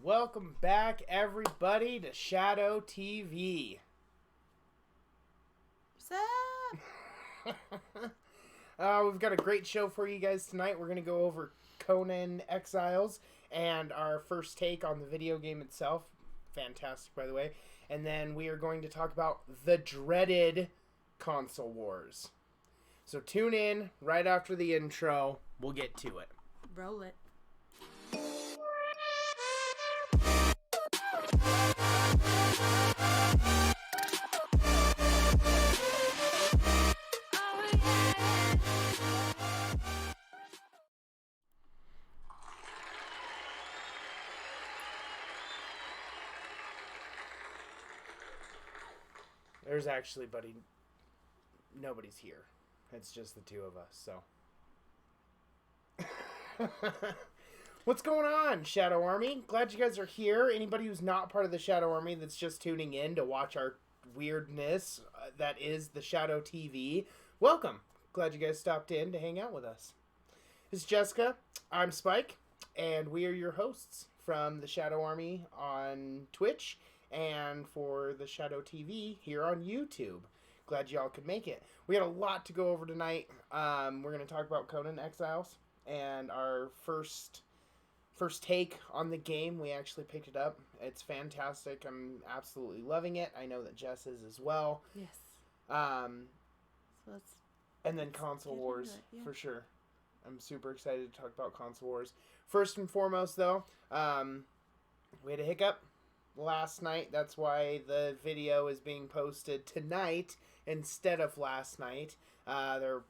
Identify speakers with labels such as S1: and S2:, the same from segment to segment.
S1: Welcome back, everybody, to ShadowTV.
S2: What's up?
S1: We've got a great show for you guys tonight. We're going to go over Conan Exiles and our first take on the video game itself. Fantastic, by the way. And then we are going to talk about the dreaded console wars. So tune in right after the intro. We'll get to it.
S2: Roll it.
S1: There's actually, nobody's here. It's just the two of us, so. What's going on, Shadow Army? Glad you guys are here. Anybody who's not part of the Shadow Army that's just tuning in to watch our weirdness that is the ShadowTV, welcome. Glad you guys stopped in to hang out with us. This is Jessica. I'm Spike, and we are your hosts from the Shadow Army on Twitch and for the ShadowTV here on YouTube. Glad y'all could make it. We got a lot to go over tonight. We're going to talk about Conan Exiles and our first take on the game. We actually picked it up. It's fantastic. I'm absolutely loving it. I know that Jess is as well.
S2: Yes.
S1: And then Console Wars, for sure. I'm super excited to talk about Console Wars. First and foremost, though, we had a hiccup last night. That's why the video is being posted tonight instead of last night. There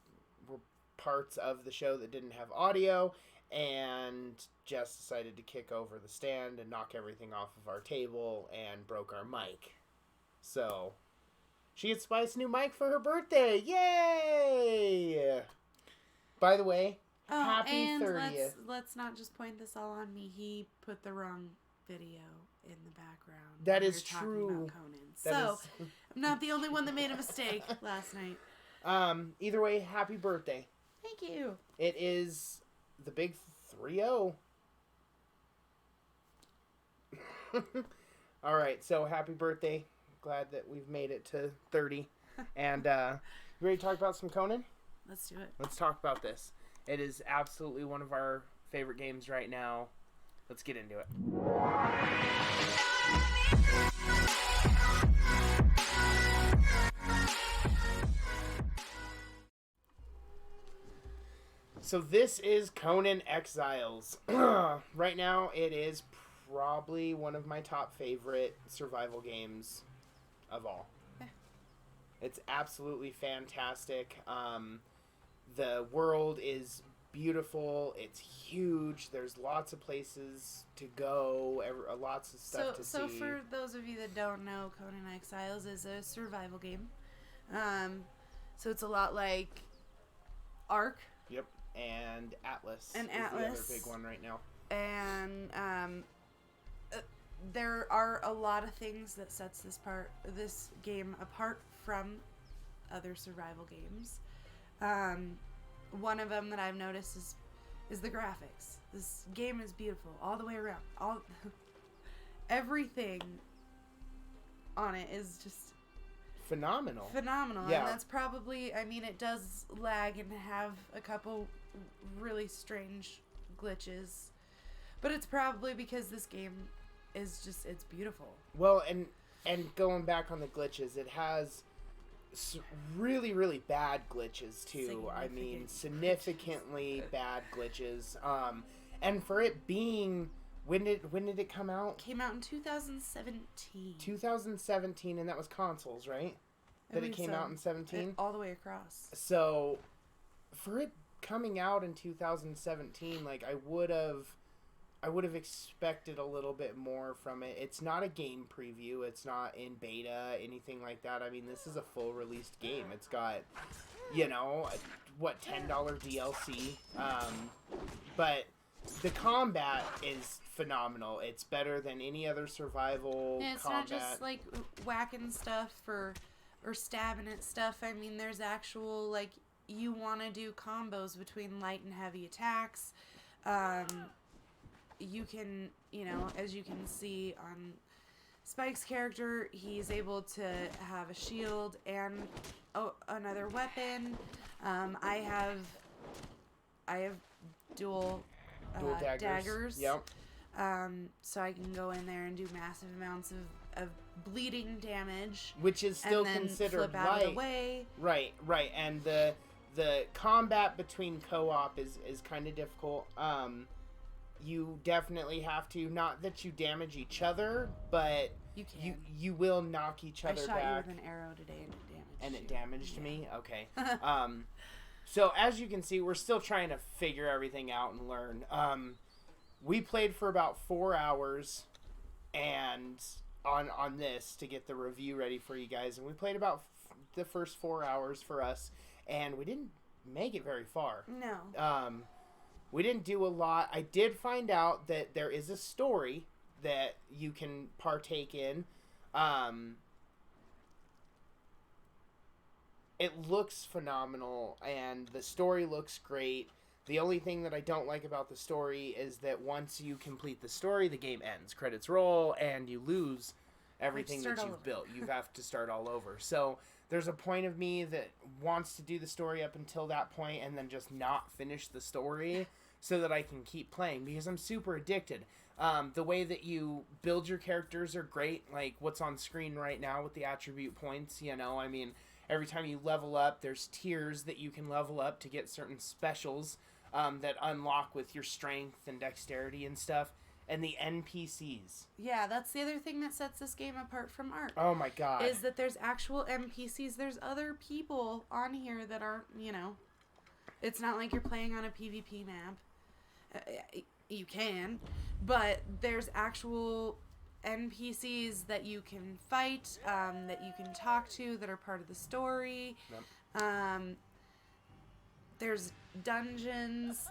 S1: were parts of the show that didn't have audio, and Jess decided to kick over the stand and knock everything off of our table and broke our mic. So she gets Spice a new mic for her birthday. Yay! By the way, happy 30th.
S2: Let's not just point this all on me. He put the wrong video in the background.
S1: That is true.
S2: So I'm not the only one that made a mistake last night.
S1: Either way, happy birthday.
S2: Thank you.
S1: It is the big 3-0. All right, so happy birthday. Glad that we've made it to 30. And you ready to talk about some Conan?
S2: Let's do it.
S1: Let's talk about this. It is absolutely one of our favorite games right now. Let's get into it. So this is Conan Exiles. Right now, it is probably one of my top favorite survival games of all. Yeah. It's absolutely fantastic. The world is beautiful. It's huge. There's lots of places to go. Lots of stuff to see.
S2: So for those of you that don't know, Conan Exiles is a survival game. So it's a lot like Ark.
S1: Yep. And Atlas.
S2: And
S1: is
S2: Atlas.
S1: the other big one right now.
S2: And there are a lot of things that sets this game apart from other survival games. One of them that I've noticed is the graphics. This game is beautiful all the way around. Everything on it is just
S1: phenomenal.
S2: Yeah. And that's probably, it does lag and have a couple really strange glitches, but it's probably because this game is just, it's beautiful.
S1: Well, and going back on the glitches, it has really, really bad glitches too. Significantly bad glitches. And for it being, when did it come out?
S2: Came out in 2017.
S1: 2017, and that was consoles, right? That it came out in 17?
S2: All the way across.
S1: So, for it coming out in 2017, I would have expected a little bit more from it. It's not a game preview. It's not in beta, anything like that. This is a full released game. It's got, $10 DLC. But the combat is phenomenal. It's better than any other survival combat.
S2: It's not just whacking stuff or stabbing at stuff. There's actual, you want to do combos between light and heavy attacks. you can, as you can see on Spike's character, he's able to have a shield and another weapon. I have dual daggers.
S1: Yep.
S2: So I can go in there and do massive amounts of bleeding damage,
S1: which is still
S2: and then
S1: considered
S2: flip out of the way.
S1: Right. And the combat between co-op is kind of difficult. You definitely have to, not that you damage each other, but you will knock each other back.
S2: I shot you with an arrow today and it damaged
S1: me? Okay. So as you can see, we're still trying to figure everything out and learn. We played for about 4 hours and on this to get the review ready for you guys, and we played about the first 4 hours for us, and we didn't make it very far.
S2: No.
S1: We didn't do a lot. I did find out that there is a story that you can partake in. It looks phenomenal, and the story looks great. The only thing that I don't like about the story is that once you complete the story, the game ends. Credits roll, and you lose everything that you've built. You have to start all over. So there's a point of me that wants to do the story up until that point and then just not finish the story so that I can keep playing, because I'm super addicted. The way that you build your characters are great, like what's on screen right now with the attribute points, I mean, every time you level up, there's tiers that you can level up to get certain specials that unlock with your strength and dexterity and stuff. And the NPCs.
S2: Yeah, that's the other thing that sets this game apart from Ark.
S1: Oh my god.
S2: Is that there's actual NPCs. There's other people on here that aren't, it's not like you're playing on a PvP map. You can, but there's actual NPCs that you can fight, that you can talk to, that are part of the story. Yep. There's dungeons,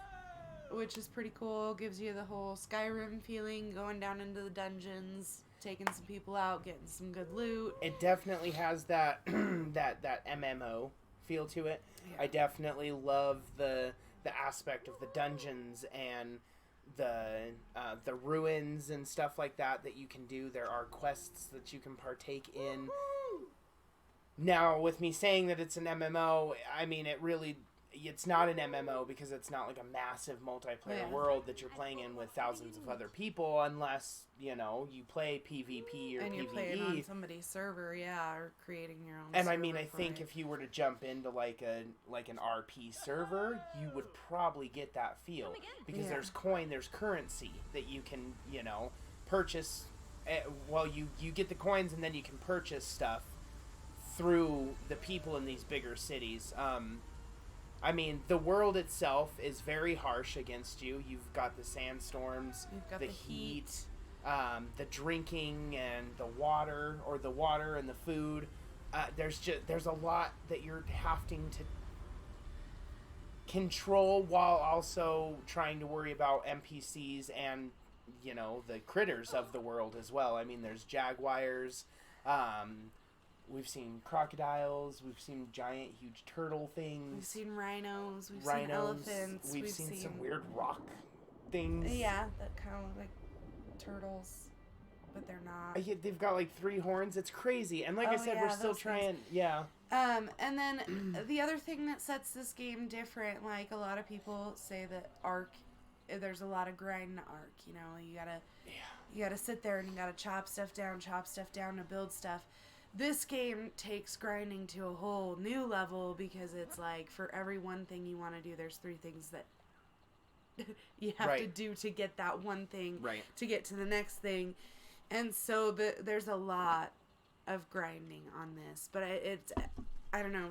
S2: which is pretty cool. Gives you the whole Skyrim feeling, going down into the dungeons, taking some people out, getting some good loot.
S1: It definitely has that that MMO feel to it. Yeah. I definitely love the aspect of the dungeons and the ruins and stuff like that you can do. There are quests that you can partake in. Now, with me saying that it's an MMO, I mean, it's not an MMO because it's not like a massive multiplayer world that you're playing in with thousands of other people, unless, you play PvP or PvE.
S2: And you're playing on somebody's server, or creating your own
S1: and
S2: server.
S1: I mean, I think if you were to jump into like an RP server, you would probably get that feel. Because there's currency that you can, purchase. Well, you get the coins and then you can purchase stuff through the people in these bigger cities. I mean, the world itself is very harsh against you. You've got the sandstorms, the heat, the drinking and the water and the food. There's a lot that you're having to control while also trying to worry about NPCs and, the critters of the world as well. I mean, there's jaguars, we've seen crocodiles. We've seen giant, huge turtle things.
S2: We've seen rhinos. We've seen elephants.
S1: We've seen some weird rock things.
S2: Yeah, that kind of look like turtles, but they're not.
S1: Yeah, they've got like 3 horns. It's crazy. And like I said, we're still trying. Things. Yeah.
S2: And then the other thing that sets this game different, like a lot of people say that Ark, there's a lot of grind in Ark. You gotta sit there and you gotta chop stuff down to build stuff. This game takes grinding to a whole new level because it's like for every one thing you want to do, there's 3 things that you have to do to get that one thing, to get to the next thing. And so there's a lot of grinding on this. But I don't know,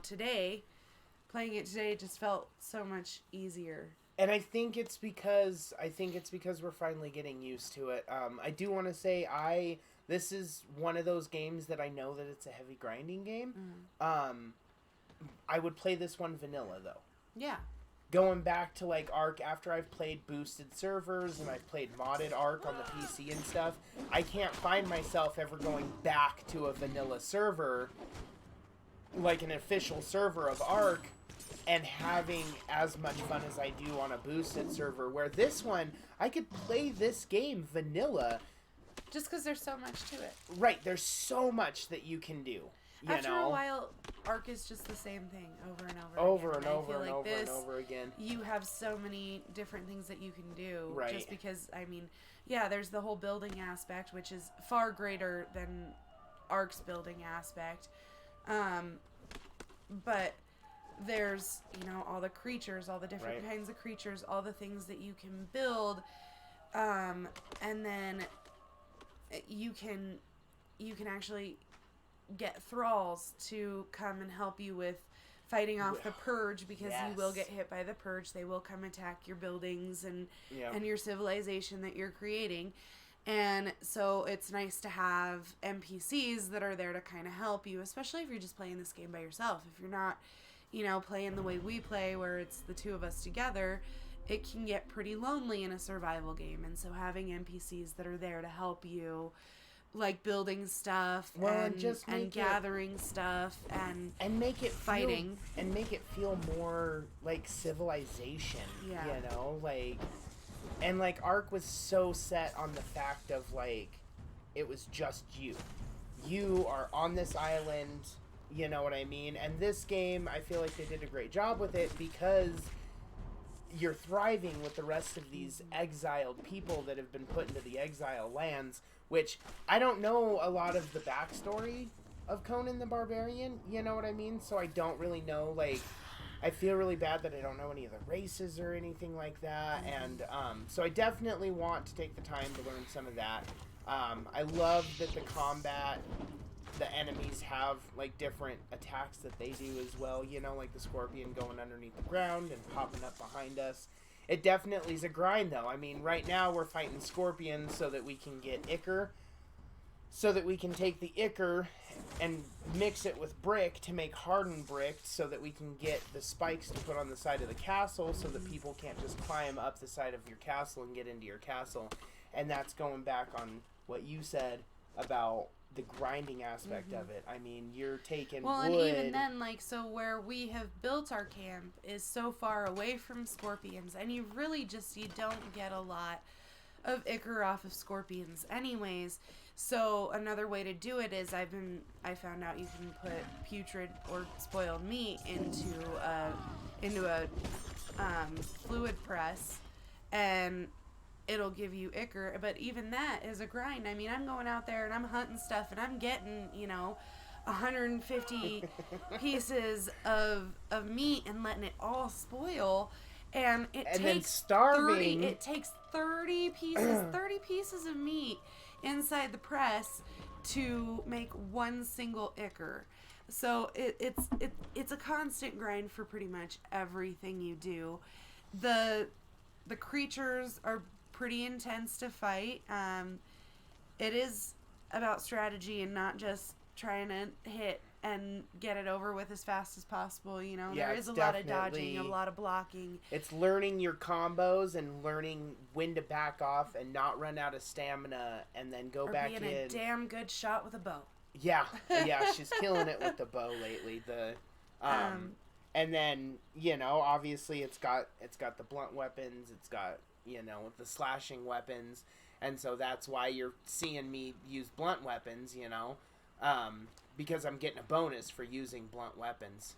S2: playing it today just felt so much easier.
S1: And I think it's because we're finally getting used to it. I do want to say this is one of those games that I know that it's a heavy grinding game. Mm. I would play this one vanilla, though.
S2: Yeah.
S1: Going back to, like, Ark, after I've played boosted servers and I've played modded Ark on the PC and stuff, I can't find myself ever going back to a vanilla server, like an official server of Ark, and having as much fun as I do on a boosted server, where this one, I could play this game vanilla.
S2: Just because there's so much to it.
S1: Right, there's so much that you can do.
S2: After a while, Ark is just the same thing over and over
S1: Over
S2: again.
S1: and over and over and over again.
S2: You have so many different things that you can do.
S1: Right.
S2: Just because, I mean, yeah, there's the whole building aspect, which is far greater than Ark's building aspect. But there's, you know, all the creatures, all the different kinds of creatures, all the things that you can build. And then you can actually get thralls to come and help you with fighting off the purge, because you will get hit by the purge. They will come attack your buildings and your civilization that you're creating. And so it's nice to have NPCs that are there to kind of help you, especially if you're just playing this game by yourself. If you're not, you know, playing the way we play, where it's the two of us together, it can get pretty lonely in a survival game. And so having NPCs that are there to help you, like building stuff and gathering stuff and
S1: make it
S2: fighting
S1: and make it feel more like civilization. You know, like, and like Ark was so set on the fact of like it was just you are on this island, you know what I mean? And this game, I feel like they did a great job with it, because you're thriving with the rest of these exiled people that have been put into the exile lands, which I don't know a lot of the backstory of Conan the Barbarian, you know what I mean? So I don't really know, like, I feel really bad that I don't know any of the races or anything like that, and so I definitely want to take the time to learn some of that. I love that the combat, the enemies have, like, different attacks that they do as well, you know, like the scorpion going underneath the ground and popping up behind us. It definitely is a grind, though. I mean, right now we're fighting scorpions so that we can get ichor, so that we can take the ichor and mix it with brick to make hardened brick, so that we can get the spikes to put on the side of the castle, so that people can't just climb up the side of your castle and get into your castle. And that's going back on what you said about the grinding aspect of it. I mean, you're taking wood.
S2: And even then, like, so where we have built our camp is so far away from scorpions, and you don't get a lot of ichor off of scorpions anyways. So another way to do it is I found out you can put putrid or spoiled meat into a fluid press, and it'll give you ichor. But even that is a grind. I mean, I'm going out there and I'm hunting stuff, and I'm getting, you know, 150 pieces of meat and letting it all spoil. And it takes 30 pieces of meat inside the press to make one single ichor. So it's a constant grind for pretty much everything you do. The creatures are pretty intense to fight. It is about strategy and not just trying to hit and get it over with as fast as possible. You know, there is a lot of dodging, a lot of blocking.
S1: It's learning your combos and learning when to back off and not run out of stamina, and then go back in.
S2: Or being a damn good shot with a bow.
S1: Yeah, she's killing it with the bow lately. And then, you know, obviously it's got the blunt weapons. It's got, you know, the slashing weapons, and so that's why you're seeing me use blunt weapons. You know. Because I'm getting a bonus for using blunt weapons.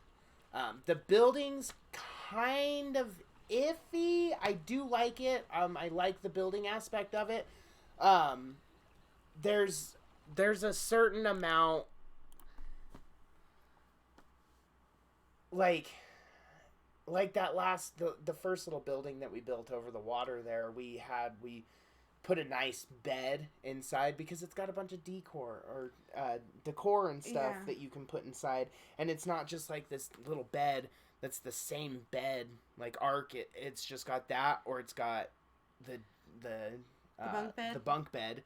S1: The building's kind of iffy. I do like it. I like the building aspect of it. There's a certain amount, like that the first little building that we built over the water there, we put a nice bed inside because it's got a bunch of decor and stuff that you can put inside, and it's not just like this little bed that's the same bed like Ark. It's just got that, or it's got the bunk bed.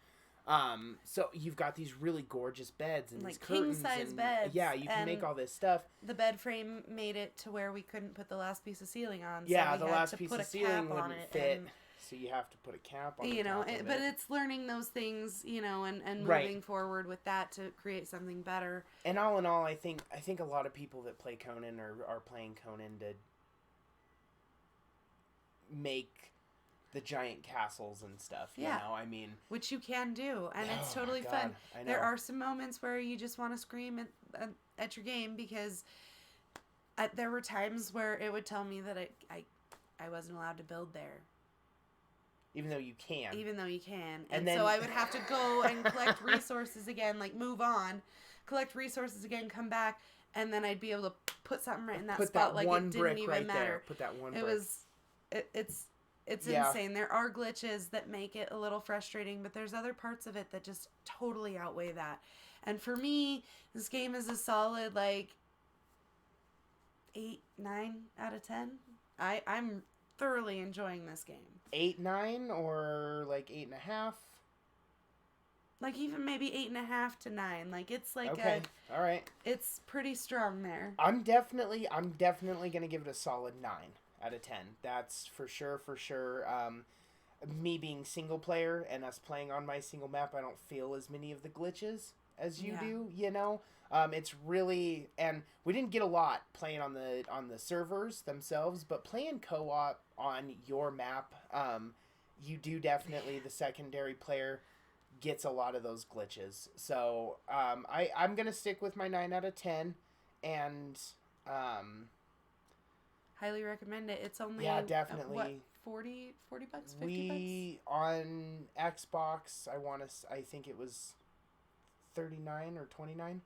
S1: So you've got these really gorgeous beds and
S2: like
S1: these curtains
S2: king size
S1: and,
S2: beds.
S1: Yeah, you can make all this stuff.
S2: The bed frame made it to where we couldn't put the last piece of ceiling on.
S1: Yeah,
S2: so
S1: the last piece of ceiling wouldn't fit. So you have to put a cap on.
S2: You know, but it's learning those things, you know, and moving forward with that to create something better.
S1: And all in all, I think a lot of people that play Conan are playing Conan make the giant castles and stuff. You
S2: Yeah.
S1: know, I mean,
S2: which you can do, and it's
S1: oh my
S2: totally
S1: God,
S2: fun.
S1: I know.
S2: There are some moments where you just want to scream at your game because there were times where it would tell me that I wasn't allowed to build there.
S1: Even though you can.
S2: Even though you can.
S1: And
S2: And
S1: then...
S2: so I would have to go and collect resources again, like move on, collect resources again, come back, and then I'd be able to put something right in that spot.
S1: That
S2: like
S1: one
S2: it didn't
S1: brick
S2: even
S1: right
S2: matter.
S1: there. Put that one brick.
S2: It's
S1: Yeah.
S2: insane. There are glitches that make it a little frustrating, but there's other parts of it that just totally outweigh that. And for me, this game is a solid, like, 8, 9 out of 10. I'm thoroughly enjoying this game.
S1: 8, 9, or like 8.5?
S2: Like, even maybe 8.5 to 9. Like, it's like
S1: okay. All right.
S2: It's pretty strong there.
S1: I'm definitely gonna give it a solid 9 out of 10. That's for sure. Me being single player and us playing on my single map, I don't feel as many of the glitches as you do, you know? It's really, and we didn't get a lot playing on the servers themselves, but playing co-op on your map, you do definitely, the secondary player gets a lot of those glitches. So, I'm gonna stick with my 9 out of 10, and,
S2: highly recommend it. It's only,
S1: definitely.
S2: what, 40 bucks, 50 bucks?
S1: On Xbox, I think it was 39 or 29.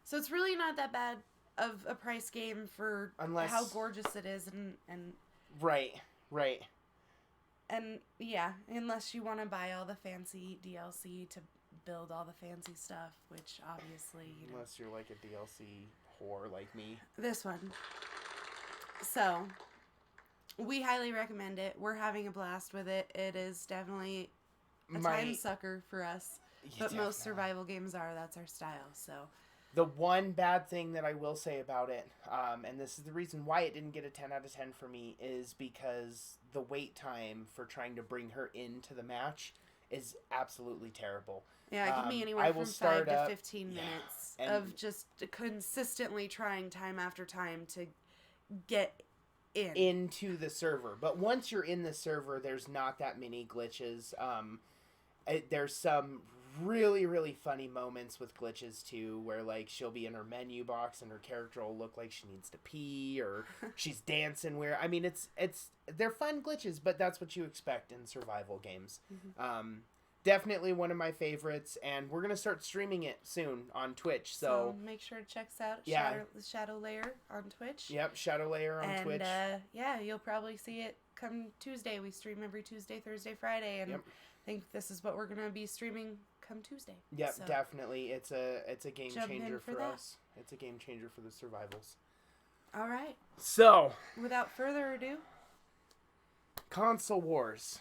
S2: So it's really not that bad of a price game for how gorgeous it is, and
S1: right.
S2: And yeah, unless you want to buy all the fancy DLC to build all the fancy stuff, which obviously, you know.
S1: Unless you're like a DLC whore like me.
S2: This one. So, we highly recommend it. We're having a blast with it. It is definitely a time sucker for us. But most survival games are. That's our style, so...
S1: The one bad thing that I will say about it, and this is the reason why it didn't get a 10 out of 10 for me, is because the wait time for trying to bring her into the match is absolutely terrible.
S2: Yeah, it can be anywhere from 5 to 15 minutes of just consistently trying time after time to get into
S1: the server. But once you're in the server, there's not that many glitches. There's some really, really funny moments with glitches too, where like she'll be in her menu box and her character will look like she needs to pee, or she's dancing where, I mean, they're fun glitches, but that's what you expect in survival games. Mm-hmm. Definitely one of my favorites, and we're gonna start streaming it soon on Twitch, so
S2: make sure to check us out. Shadow Layer on Twitch.
S1: Yep, Shadow Layer on Twitch.
S2: And you'll probably see it come Tuesday. We stream every Tuesday, Thursday, Friday, and I think this is what we're gonna be streaming come Tuesday.
S1: Yep, so definitely. It's a game changer for us. It's a game changer for the survivals.
S2: All right.
S1: So,
S2: without further ado,
S1: Console Wars.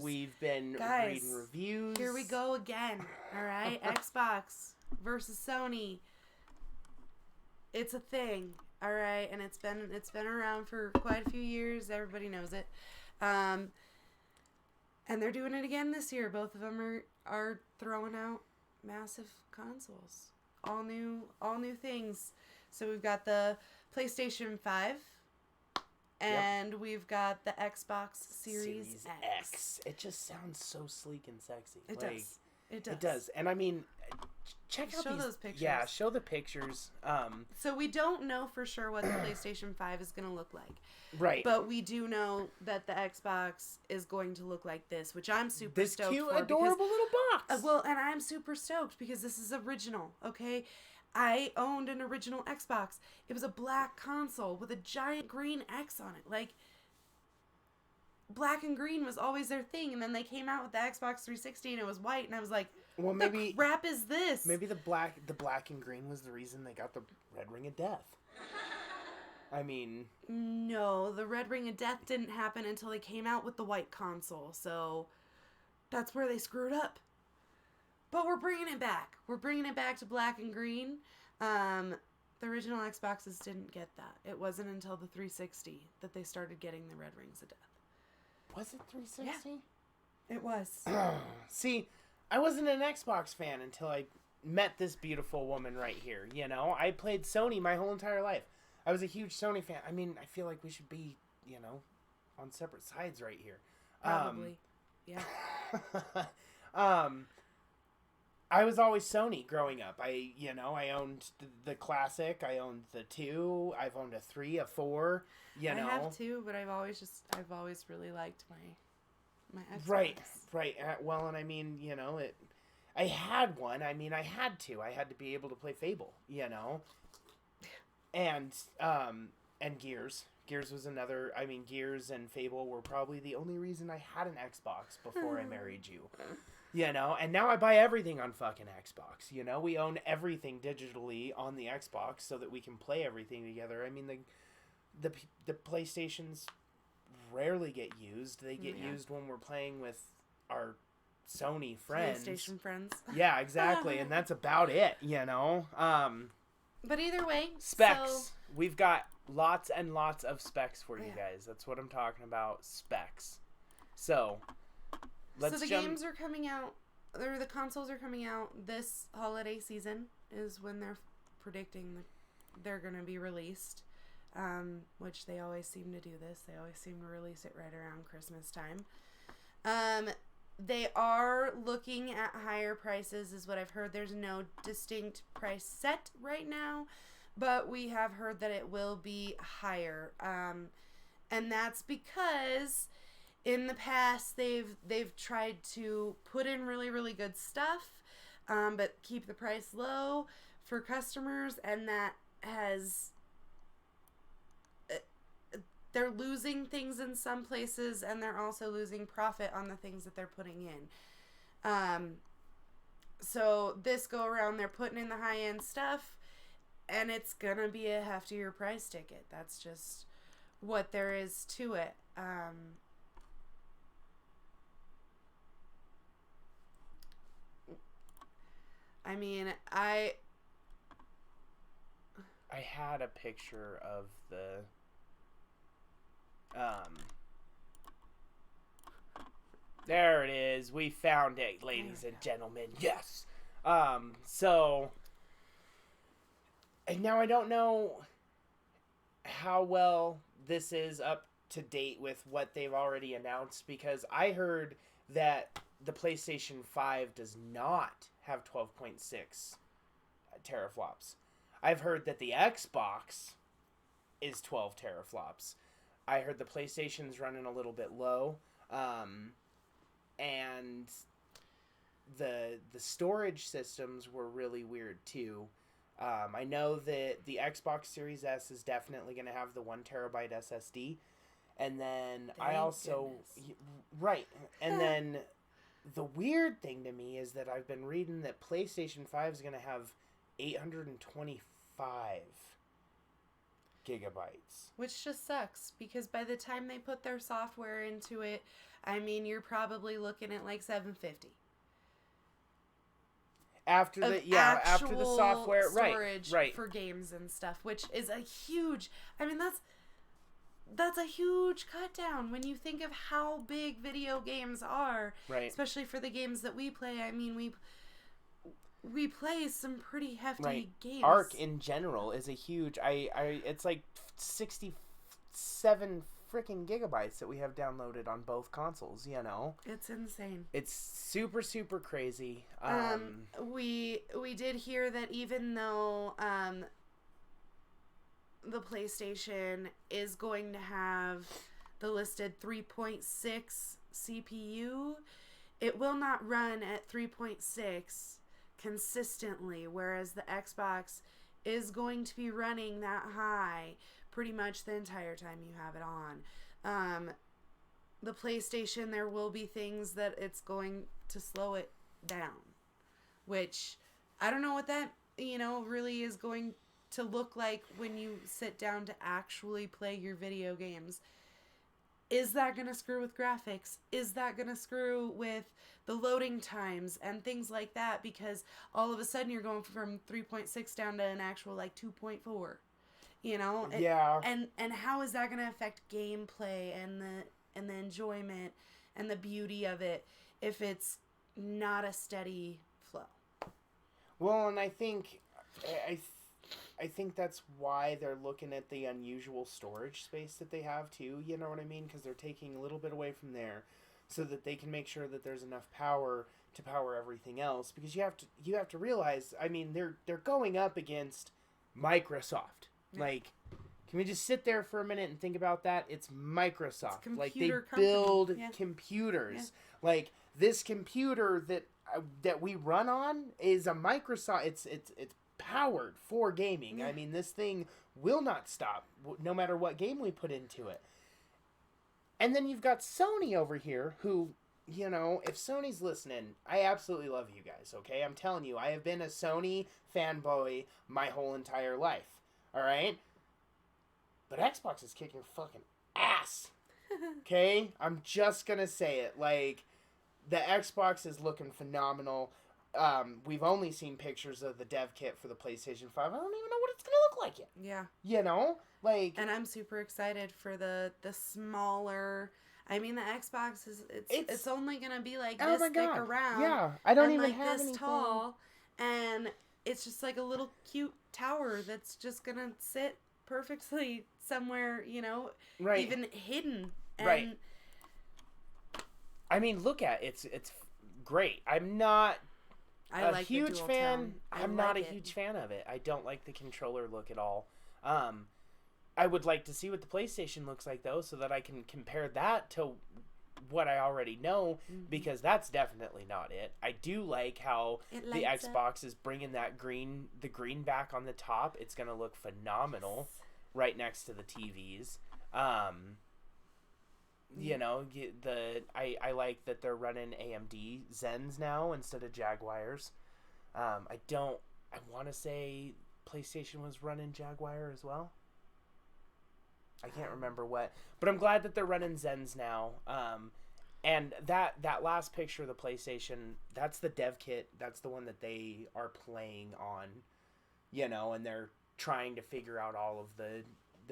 S1: We've been reading reviews.
S2: Here we go again. All right, Xbox versus Sony. It's a thing. All right, and it's been around for quite a few years. Everybody knows it. And they're doing it again this year. Both of them are throwing out massive consoles. All new things. So we've got the PlayStation 5. And we've got the Xbox Series X.
S1: It just sounds so sleek and sexy.
S2: It does.
S1: It does. And I mean, check out
S2: those pictures.
S1: Yeah, show the pictures.
S2: So we don't know for sure what the PlayStation 5 is going to look like.
S1: Right.
S2: But we do know that the Xbox is going to look like this, which I'm super stoked for.
S1: This cute, adorable little box.
S2: And I'm super stoked because this is original, okay? I owned an original Xbox. It was a black console with a giant green X on it. Like, black and green was always their thing, and then they came out with the Xbox 360 and it was white, and I was like, well, maybe the crap is this?
S1: Maybe the black and green was the reason they got the Red Ring of Death. I mean,
S2: no, the Red Ring of Death didn't happen until they came out with the white console, so that's where they screwed up. But we're bringing it back. We're bringing it back to black and green. The original Xboxes didn't get that. It wasn't until the 360 that they started getting the Red Rings of Death.
S1: Was it 360?
S2: Yeah, it was.
S1: See, I wasn't an Xbox fan until I met this beautiful woman right here. You know, I played Sony my whole entire life. I was a huge Sony fan. I mean, I feel like we should be on separate sides right here.
S2: Probably. Yeah.
S1: I was always Sony growing up. I owned the classic. I owned the 2. I've owned a 3, a 4. I
S2: have 2, but I've always really liked my Xbox.
S1: Right. Well, and I mean, I had one. I mean, I had to. I had to be able to play Fable. And Gears. Gears was another. I mean, Gears and Fable were probably the only reason I had an Xbox before I married you. And now I buy everything on fucking Xbox. We own everything digitally on the Xbox so that we can play everything together. I mean, the PlayStations rarely get used. They get used when we're playing with our Sony friends.
S2: PlayStation friends.
S1: Yeah, exactly. And that's about it,
S2: But either way,
S1: specs. We've got lots and lots of specs for you guys. That's what I'm talking about, specs. So
S2: games are coming out, or the consoles are coming out this holiday season is when they're predicting that they're going to be released, which they always seem to do this. They always seem to release it right around Christmas time. They are looking at higher prices is what I've heard. There's no distinct price set right now, but we have heard that it will be higher. And that's because in the past they've tried to put in really, really good stuff, but keep the price low for customers, and that has... They're losing things in some places, and they're also losing profit on the things that they're putting in. So this go around, they're putting in the high-end stuff, and it's going to be a heftier price ticket. That's just what there is to it. I mean, I
S1: had a picture of the... there it is. We found it, ladies and gentlemen. Yes. So, and now I don't know how well this is up to date with what they've already announced, because I heard that the PlayStation 5 does not have 12.6 teraflops. I've heard that the Xbox is 12 teraflops. I heard the PlayStation's running a little bit low, and the storage systems were really weird too. I know that the Xbox Series S is definitely going to have the 1 terabyte SSD, and then right, and then the weird thing to me is that I've been reading that PlayStation 5 is going to have 825 gigabytes.
S2: Which just sucks, because by the time they put their software into it, I mean, you're probably looking at like 750.
S1: After the software, right,
S2: for games and stuff, which is a huge, I mean, that's a huge cut down when you think of how big video games are,
S1: right,
S2: especially for the games that we play. I mean, we play some pretty hefty games.
S1: Arc in general is a huge. It's like 67 freaking gigabytes that we have downloaded on both consoles.
S2: It's insane.
S1: It's super, super crazy.
S2: We did hear that even though the PlayStation is going to have the listed 3.6 CPU, it will not run at 3.6 consistently, whereas the Xbox is going to be running that high pretty much the entire time you have it on. The PlayStation, there will be things that it's going to slow it down, which I don't know what that really is going to look like when you sit down to actually play your video games. Is that going to screw with graphics? Is that going to screw with the loading times and things like that? Because all of a sudden you're going from 3.6 down to an actual like 2.4,
S1: Yeah.
S2: And how is that going to affect gameplay and the enjoyment and the beauty of it if it's not a steady flow?
S1: Well, and I think I think that's why they're looking at the unusual storage space that they have too. You know what I mean? Because they're taking a little bit away from there, so that they can make sure that there's enough power to power everything else. Because you have to realize, I mean, they're going up against Microsoft. Yeah. Like, can we just sit there for a minute and think about that? It's Microsoft. Like, they build computers. Yeah. Like, this computer that we run on is a Microsoft. It's powered for gaming. Yeah. I mean, this thing will not stop no matter what game we put into it. And then you've got Sony over here who, you know, if Sony's listening, I absolutely love you guys, okay? I'm telling you, I have been a Sony fanboy my whole entire life, all right? But Xbox is kicking fucking ass, okay? I'm just gonna say it. Like, the Xbox is looking phenomenal. We've only seen pictures of the dev kit for the PlayStation 5. I don't even know what it's gonna look like yet. Yeah. You know? Like,
S2: and I'm super excited for the smaller. I mean, the Xbox it's only gonna be like this thick around.
S1: Yeah, I don't even
S2: like
S1: have
S2: this
S1: anything
S2: tall, and it's just like a little cute tower that's just gonna sit perfectly somewhere, you know,
S1: right.
S2: even hidden. And
S1: right. I mean, look at it. It's great. I'm not a huge fan. I'm not a huge fan of it. I don't like the controller look at all. I would like to see what the PlayStation looks like, though, so that I can compare that to what I already know, because that's definitely not it. I do like how the Xbox is bringing the green back on the top. It's going to look phenomenal right next to the TVs. You know, I like that they're running AMD Zens now instead of Jaguars. I want to say PlayStation was running Jaguar as well. I can't remember what, but I'm glad that they're running Zens now. And that last picture of the PlayStation, that's the dev kit. That's the one that they are playing on, you know, and they're trying to figure out all of the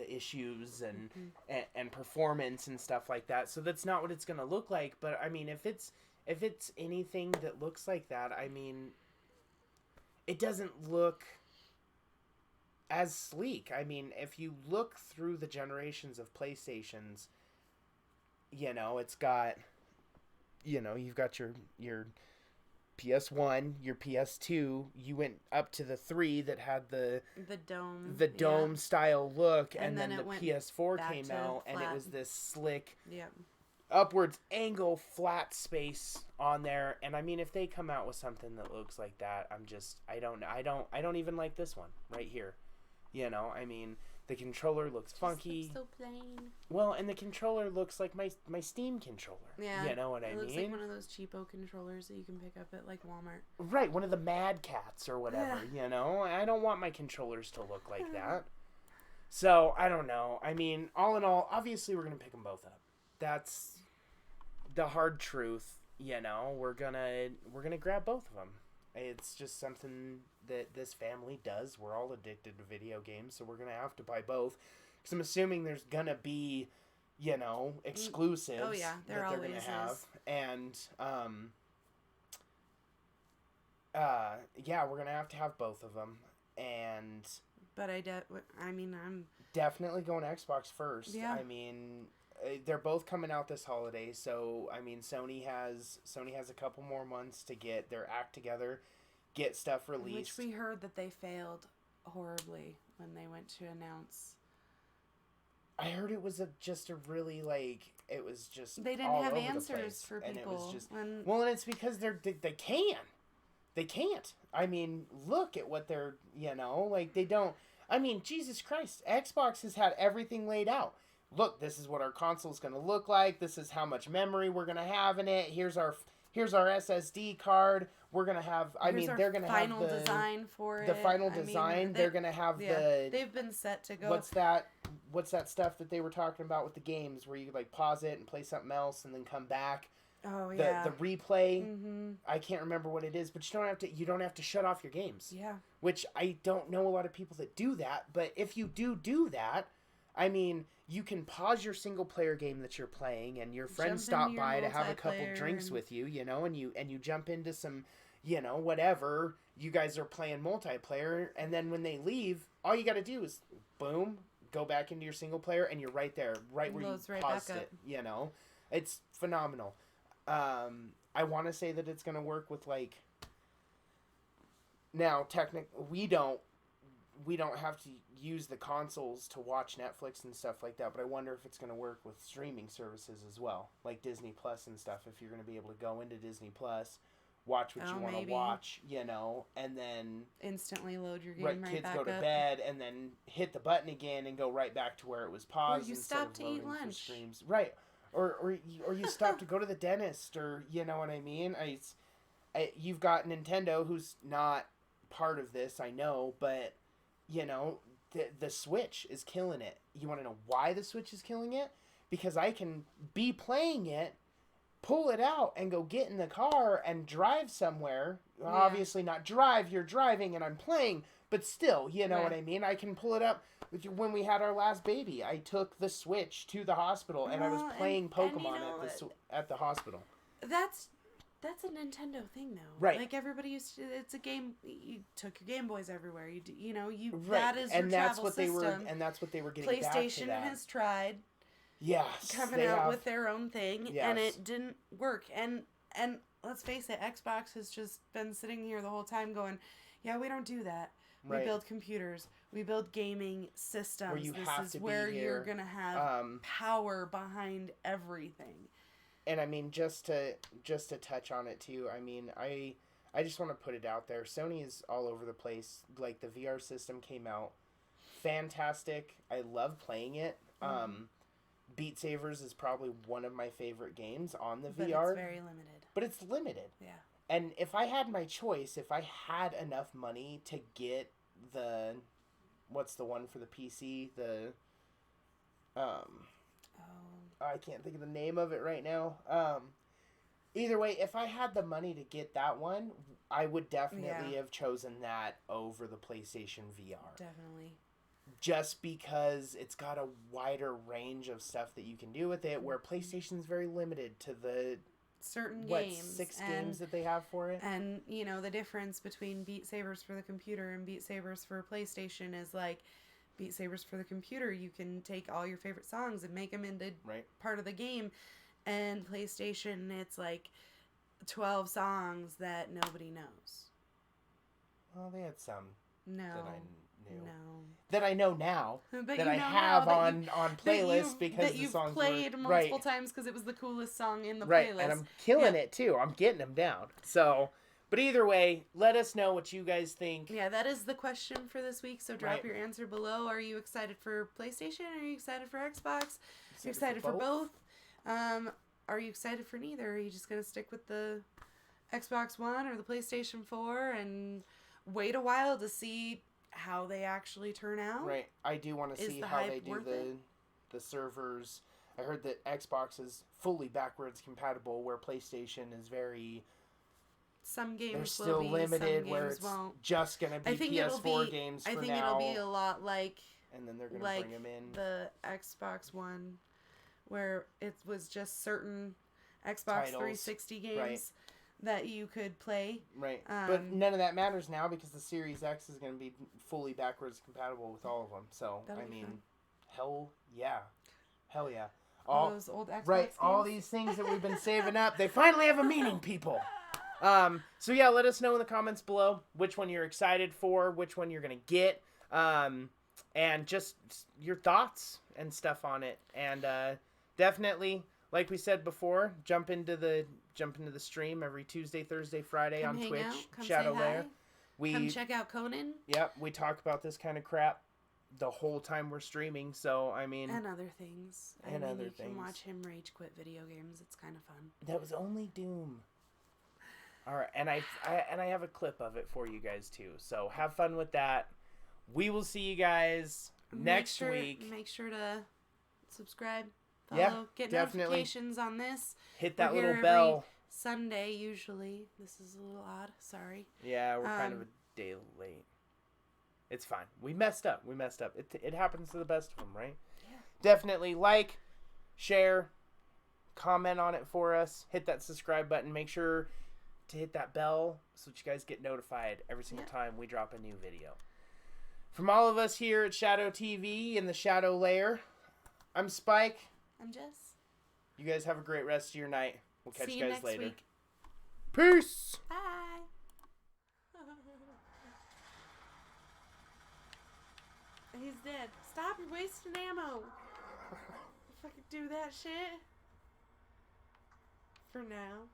S1: issues and performance and stuff like that. So that's not what it's going to look like. But I mean, if it's anything that looks like that, I mean, it doesn't look as sleek. I mean, if you look through the generations of PlayStations, you know, it's got, you know, you've got your PS1, your PS2, you went up to the 3 that had the dome style look, and then the PS4 came out and it was this slick upwards angle flat space on there. And I mean, if they come out with something that looks like that, I don't even like this one right here. You know, I mean, the controller looks funky.
S2: Looks so plain.
S1: Well, and the controller looks like my Steam controller. Yeah. You know what I mean? It looks
S2: like one of those cheapo controllers that you can pick up at, like, Walmart.
S1: Right, one of the Mad Cats or whatever, you know? I don't want my controllers to look like that. So, I don't know. I mean, all in all, obviously we're going to pick them both up. That's the hard truth, you know? We're gonna grab both of them. It's just something that this family does. We're all addicted to video games, so we're going to have to buy both. Because I'm assuming there's going to be, you know, exclusives
S2: that they're going to have.
S1: And, we're going to have both of them. And...
S2: But I'm...
S1: Definitely going Xbox first. Yeah. I mean, they're both coming out this holiday, so, I mean, Sony has a couple more months to get their act together, get stuff released.
S2: Which we heard that they failed horribly when they went to announce.
S1: I heard it was just a really, like, it was just
S2: they didn't have answers for people.
S1: And it was just, well, and it's because they can't. I mean, look at what they're, you know, like, they don't. I mean, Jesus Christ, Xbox has had everything laid out. Look, this is what our console is going to look like. This is how much memory we're going to have in it. Here's our SSD card. We're going to have, they're going to have
S2: the final design for it.
S1: The final design. They're going to have
S2: they've been set to go.
S1: What's that stuff that they were talking about with the games where you could, like, pause it and play something else and then come back?
S2: Oh, yeah.
S1: The replay. Mm-hmm. I can't remember what it is, but you don't have to shut off your games.
S2: Yeah.
S1: Which I don't know a lot of people that do that, but if you do that, I mean, you can pause your single player game that you're playing and your friends stop by to have a couple drinks with you, you know, and you jump into some, you know, whatever, you guys are playing multiplayer, and then when they leave, all you got to do is boom, go back into your single player, and you're right there, right where you paused it. You know, it's phenomenal. I want to say that it's going to work with like. Now, we don't have to use the consoles to watch Netflix and stuff like that, but I wonder if it's going to work with streaming services as well, like Disney Plus and stuff. If you're going to be able to go into Disney Plus, watch what you want to watch, you know, and then
S2: instantly load your game right
S1: kids
S2: back
S1: go to
S2: up.
S1: bed and then hit the button again and go right back to where it was paused.
S2: Or you stop to eat lunch.
S1: Streams. Right. Or you stop to go to the dentist, or you know what I mean? You've got Nintendo, who's not part of this, I know, but you know, the Switch is killing it. You want to know why the Switch is killing it? Because I can be playing it, pull it out, and go get in the car and drive somewhere. Yeah. Obviously not drive, you're driving and I'm playing, but still, you know what I mean? I can pull it up. When we had our last baby, I took the Switch to the hospital and I was playing Pokemon at the hospital.
S2: That's a Nintendo thing, though.
S1: Right.
S2: Like, everybody used to... It's a game... You took your Game Boys everywhere.
S1: Right.
S2: That is your travel system.
S1: And that's what they were getting back to that.
S2: PlayStation has tried...
S1: Yes.
S2: Coming out with their own thing,
S1: yes.
S2: And it didn't work. And let's face it, Xbox has just been sitting here the whole time going, yeah, we don't do that. We build computers. We build gaming systems. This is where you're going to have power behind everything.
S1: And I mean, just to touch on it too, I mean, I just want to put it out there. Sony is all over the place. Like, the VR system came out. Fantastic. I love playing it. Beat Sabers is probably one of my favorite games on the VR.
S2: But it's very limited.
S1: But it's limited.
S2: Yeah.
S1: And if I had my choice, if I had enough money to get what's the one for the PC? I can't think of the name of it right now. Either way, if I had the money to get that one, I would definitely have chosen that over the PlayStation VR. Definitely. Just because it's got a wider range of stuff that you can do with it, where PlayStation's very limited to the
S2: certain games.
S1: 6 games that they have for it?
S2: And, you know, the difference between Beat Sabers for the computer and Beat Sabers for PlayStation is like, Beat Sabers for the computer, you can take all your favorite songs and make them into part of the game. And PlayStation, it's like 12 songs that nobody knows.
S1: Well, they had some that I knew.
S2: No.
S1: That I know now.
S2: But
S1: that I have on playlists because the songs
S2: played
S1: were...
S2: multiple times because it was the coolest song in the
S1: playlist.
S2: Right,
S1: and I'm killing it too. I'm getting them down. So... But either way, let us know what you guys think.
S2: Yeah, that is the question for this week, so drop your answer below. Are you excited for PlayStation? Are you excited for Xbox? Are you excited for both? Are you excited for neither? Are you just going to stick with the Xbox One or the PlayStation 4 and wait a while to see how they actually turn out?
S1: Right. I do want to see how they do the servers. I heard that Xbox is fully backwards compatible, where PlayStation is very...
S2: Some games
S1: they're still limited, where it's just going to be PS4 games for now.
S2: I think it'll be a lot like...
S1: And then they're going to bring them in.
S2: The Xbox One, where it was just certain Xbox 360 games that you could play.
S1: Right. But none of that matters now because the Series X is going to be fully backwards compatible with all of them. So, I mean, hell yeah. Hell yeah.
S2: All those old Xbox games?
S1: All these things that we've been saving up, they finally have a meaning, people. So yeah, let us know in the comments below which one you're excited for, which one you're going to get, and just your thoughts and stuff on it. And, definitely, like we said before, jump into the stream every Tuesday, Thursday, Friday on Twitch, Shadow Lair.
S2: Come check out Conan.
S1: Yep. We talk about this kind of crap the whole time we're streaming. So, I mean,
S2: and other things. You can watch him rage quit video games. It's kind of fun.
S1: That was only Doom. All right, and I have a clip of it for you guys too. So have fun with that. We will see you guys next week.
S2: Make sure to subscribe, follow, get notifications on this.
S1: Hit that little bell.
S2: Sunday usually. This is a little odd. Sorry.
S1: Yeah, we're kind of a day late. It's fine. We messed up. It happens to the best of them, right? Yeah. Definitely like, share, comment on it for us. Hit that subscribe button. Make sure to hit that bell so that you guys get notified every single time we drop a new video. From all of us here at Shadow TV in the Shadow Lair, I'm Spike.
S2: I'm Jess.
S1: You guys have a great rest of your night. We'll catch
S2: See
S1: you guys
S2: next
S1: later.
S2: week.
S1: Peace!
S2: Bye. He's dead. Stop wasting ammo. If I could do that shit. For now.